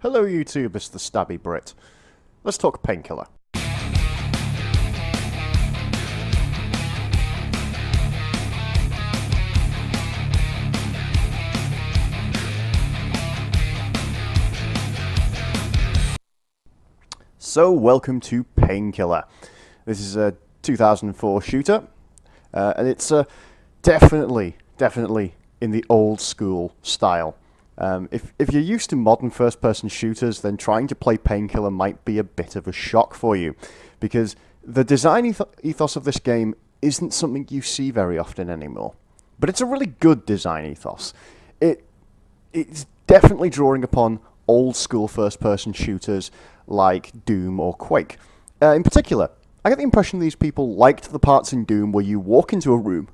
Hello YouTube, it's TheStabbyBrit. Let's talk Painkiller. So, welcome to Painkiller. This is a 2004 shooter, and it's definitely in the old school style. If you're used to modern first-person shooters, then trying to play Painkiller might be a bit of a shock for you, because the design ethos of this game isn't something you see very often anymore. But it's a really good design ethos. It's definitely drawing upon old-school first-person shooters like Doom or Quake. In particular, I get the impression these people liked the parts in Doom where you walk into a room,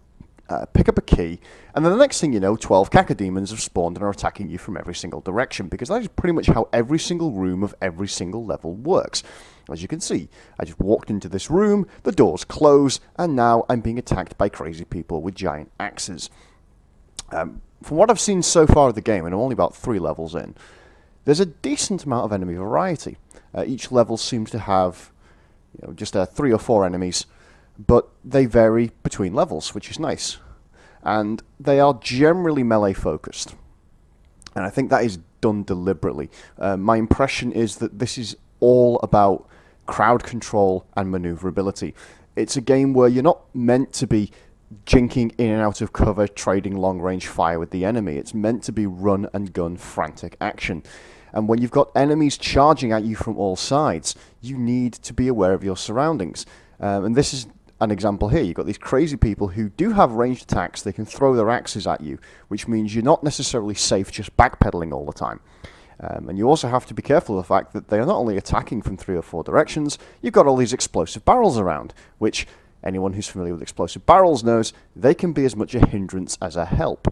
pick up a key, and then the next thing you know, 12 cacodemons have spawned and are attacking you from every single direction, because that is pretty much how every single room of every single level works. As you can see, I just walked into this room, the doors close, and now I'm being attacked by crazy people with giant axes. From what I've seen so far of the game, and I'm only about 3 levels in, there's a decent amount of enemy variety. Each level seems to have just 3 or 4 enemies, but they vary between levels, which is nice. And they are generally melee focused. And I think that is done deliberately. My impression is that this is all about crowd control and maneuverability. It's a game where you're not meant to be jinking in and out of cover, trading long-range fire with the enemy. It's meant to be run-and-gun frantic action. And when you've got enemies charging at you from all sides, you need to be aware of your surroundings. And this is an example here. You've got these crazy people who do have ranged attacks. They can throw their axes at you, which means you're not necessarily safe just backpedaling all the time. And you also have to be careful of the fact that they are not only attacking from 3 or 4 directions, you've got all these explosive barrels around, which anyone who's familiar with explosive barrels knows they can be as much a hindrance as a help.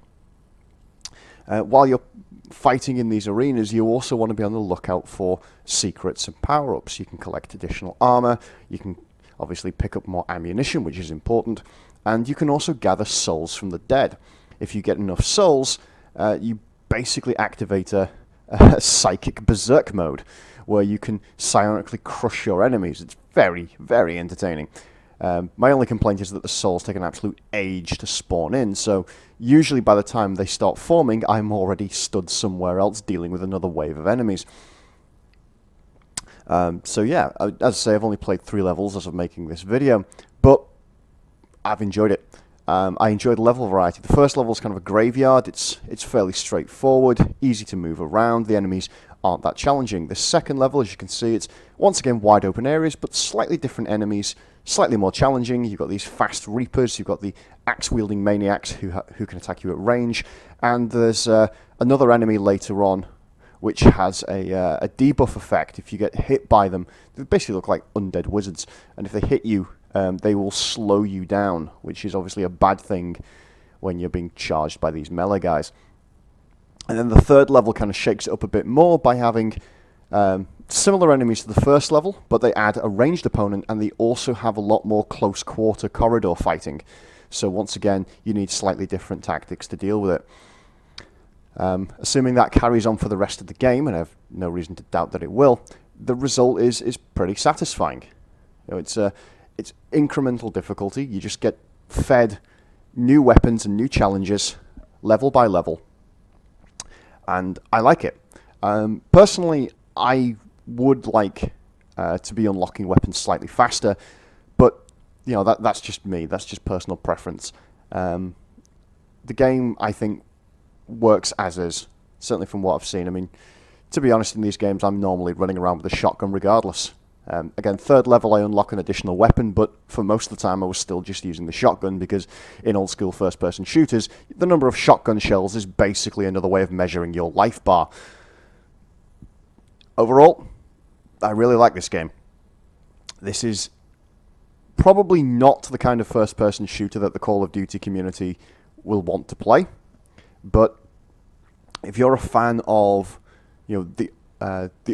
While you're fighting in these arenas, you also want to be on the lookout for secrets and power-ups. You can collect additional armor, you can obviously pick up more ammunition, which is important, and you can also gather souls from the dead. If you get enough souls, you basically activate a psychic berserk mode, where you can psionically crush your enemies. It's very, very entertaining. My only complaint is that the souls take an absolute age to spawn in, so usually by the time they start forming, I'm already stood somewhere else dealing with another wave of enemies. So yeah, as I say, I've only played 3 levels as of making this video, but I've enjoyed it. I enjoyed the level variety. The first level is kind of a graveyard. It's fairly straightforward, easy to move around. The enemies aren't that challenging. The second level, as you can see, it's once again wide open areas, but slightly different enemies, slightly more challenging. You've got these fast reapers, you've got the axe-wielding maniacs who can attack you at range, and there's another enemy later on which has a debuff effect. If you get hit by them, they basically look like undead wizards, and if they hit you, they will slow you down, which is obviously a bad thing when you're being charged by these melee guys. And then the third level kind of shakes it up a bit more by having similar enemies to the first level, but they add a ranged opponent, and they also have a lot more close quarter corridor fighting. So once again, you need slightly different tactics to deal with it. Assuming that carries on for the rest of the game, and I have no reason to doubt that it will, the result is pretty satisfying. It's incremental difficulty. You just get fed new weapons and new challenges, level by level, and I like it. Personally, I would like to be unlocking weapons slightly faster, but that's just me. That's just personal preference. The game, I think, works as is, certainly from what I've seen. I mean, to be honest, in these games, I'm normally running around with a shotgun regardless. Again, third level, I unlock an additional weapon, but for most of the time, I was still just using the shotgun, because in old-school first-person shooters, the number of shotgun shells is basically another way of measuring your life bar. Overall, I really like this game. This is probably not the kind of first-person shooter that the Call of Duty community will want to play, but if you're a fan of the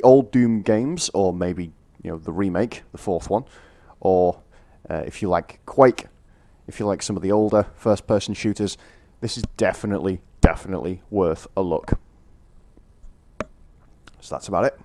old Doom games, or maybe the remake, the 4th one, or if you like Quake, if you like some of the older first-person shooters, this is definitely worth a look. So that's about it.